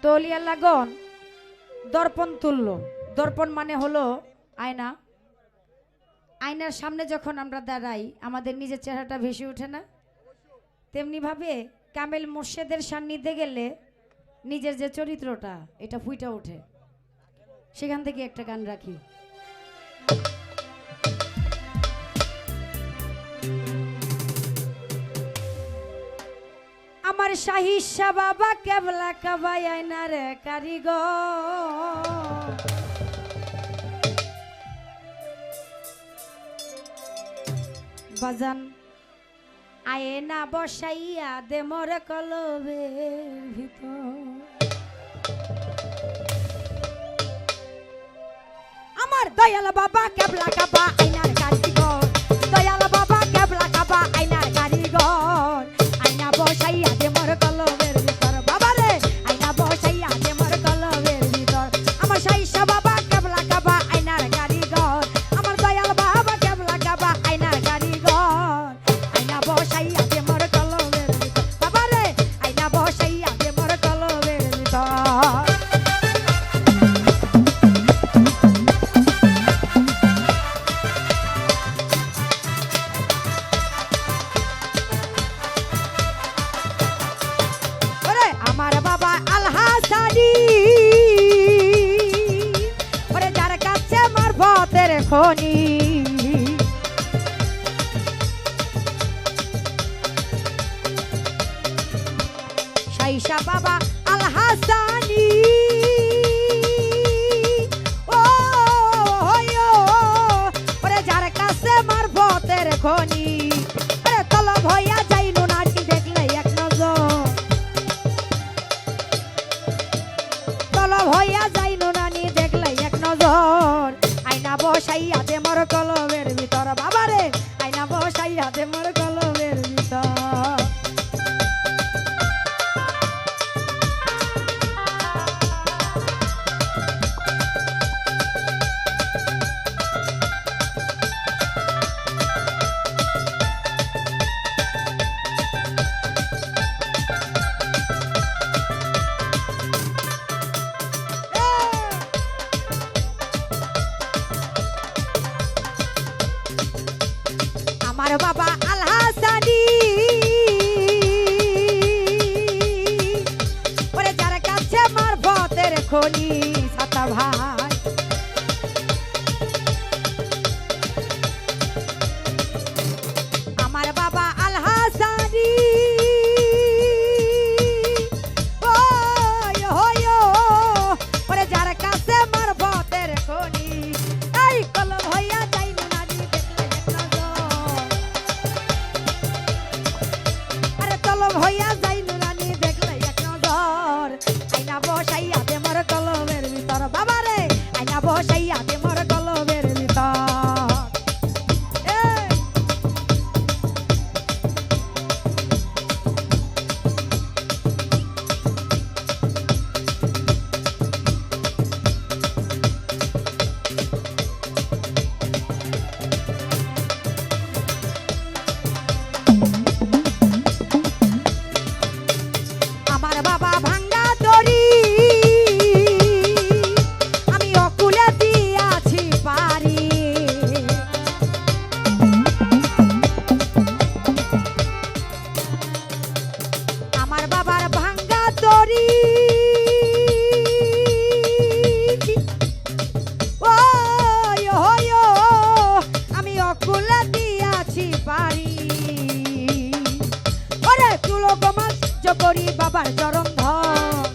তলিয়া lagoon দর্পণ তুলল। দর্পণ মানে হলো আয়না। আয়নার সামনে যখন আমরা দাঁড়াই আমাদের নিজের চেহারাটা ভেসে ওঠে না? তেমনি ভাবে কামেল মোর্শেদের সান্নিধ্যে গেলে নিজের যে চরিত্রটা এটা ফুইটা ওঠে। সেখান থেকে একটা গান রাখি। আমার শাহিশা বাবা কেবলা কাবাই আয়নার কারিগর, বাজান আয়না বসাইয়া দে মোর কলবের ভিতর। আমার দয়াল বাবা কেবলা কাবা আয়নার কারিগর, দয়াল বাবা কেবলা কাবা আয়নার কারিগর। আয়না বসাইয়া দে মোর কলবের ভিতর, বাবা রে আয়না বসাইয়া দে মোর কলবের ভিতর। আমার শাইশা বাবা কেবলা কাবা আয়নার কারিগর, আমার দয়াল বাবা কেবলা কাবা আয়নার কারিগর। আয়না বসাইয়া দে মোর কলবের ভিতর, বাবা রে আয়না বসাইয়া দে মোর কলবের ভিতর। আমার বাবা আল হাসানি ওরে যার কাছে মারফতের খনি, শাইশা বাবা আল হাসানি ওরে যার কাছে মারফতের খনি। আরে তলব হইয়া যাইনু নাটি দেখলে এক নজর, তলব হইয়া যাইনু নানি দেখলে এক নজর। আয়না বসাইয়া দে মোর কলবের ভিতর, বাবা রে আয়না বসাইয়া দে মোর কলবের ভিতর। আমার বাবা আল হাসানি ওরে যার কাছে মারফতের খনি, সাতা ভাই আমার বাবা আল হাসানি ওরে যার কাছে মারফতের খনি। এই কলম হইয়া যাইনু নানি দেখলে এক নজর, আরে তলব হইয়া যাইনু নানি দেখলে এক নজর। আয়না বসাইয়া দে মোর কলবের ভিতর, বাবা রে আয়না বসাইয়া দে মোর কলবের ভিতর। আমার বাবা ভাঙ্গা দড়ি আমি অকুলে দিয়াছি পারি, আমার বাবার ভাঙ্গা দড়ি আমি অকুলে দিয়াছি পারি। ওরে তুলো গোমাস করি বাবার চরণ ধর,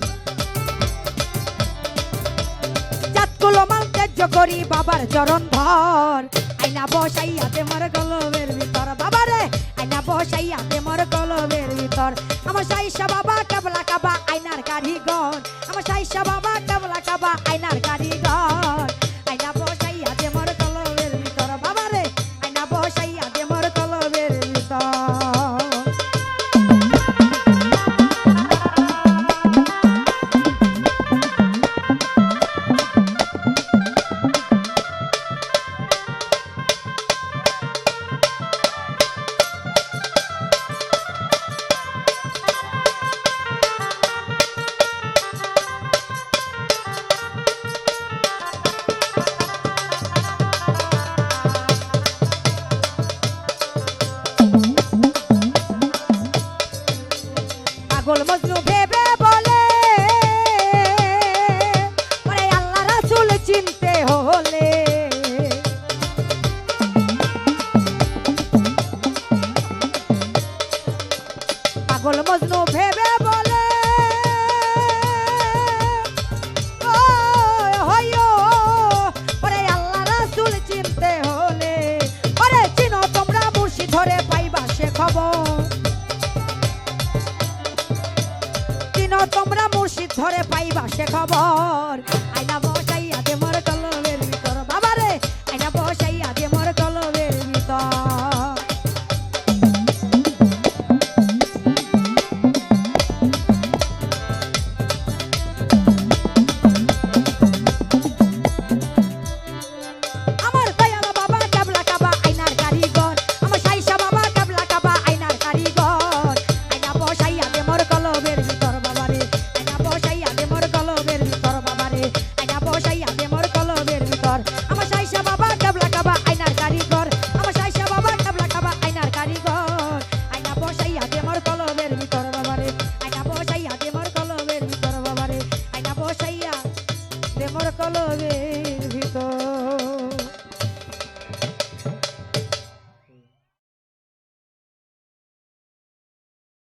জাতকুলো মাল ত্যায্য করি বাবার চরণ ধর। আয়না বসাইয়া দে মোর কলবের ভিতর, বাবা রে আয়না বসাইয়া দে মোর কলবের ভিতর। আমার শাইশা বাবা কেবলা কাবা আয়নার কারিগর, আমার শাইশা বাবা কেবলা কাবা আয়নার কারিগর। আয়না বসাইয়া দে মোর কলবের ভিতর, বাবা রে আয়না বসাইয়া দে মোর কলবের ভিতর। মজনু ভেবে বলে ওরে আল্লাহ রাসূল চিনতে হলে পাগল মজনু ভেবে বলে ও হইও ওরে আল্লাহ রাসূল চিনতে হলে ওরে চিনো তোমরা মুর্শিদ ধরে পাইবা সে খবর চিনো তোমরা মুর্শিদ ধরে পাইবা সে খবর আইনা বসাইয়া দে মোর কলবের ভিতর বাবারে আইনা বসাইয়া দে মোর কলবের ভিতর আমার দয়াল বাবা কেবলা কাবা আইনার কারিগর আমার সাইসা বাবা কেবলা কাবা আইনার কারিগর আইনা বসাইয়া দে মোর কলবের ভিতর বাবারে আইনা বসাইয়া দে মোর কলবের ভিতর বাবারে আইনা বসাইয়া দে মোর কলবের ভিতর আমার সাইসা বাবা কেবলা কাবা আইনার কারিগর আমার সাইসা বাবা কেবলা কাবা আইনার কারিগর আইনা বসাইয়া দে মোর কলবের ভিতর বাবারে আইনা বসাইয়া দে মোর কলবের ভিতর বাবারে আইনা বসাইয়া দে মোর কলবের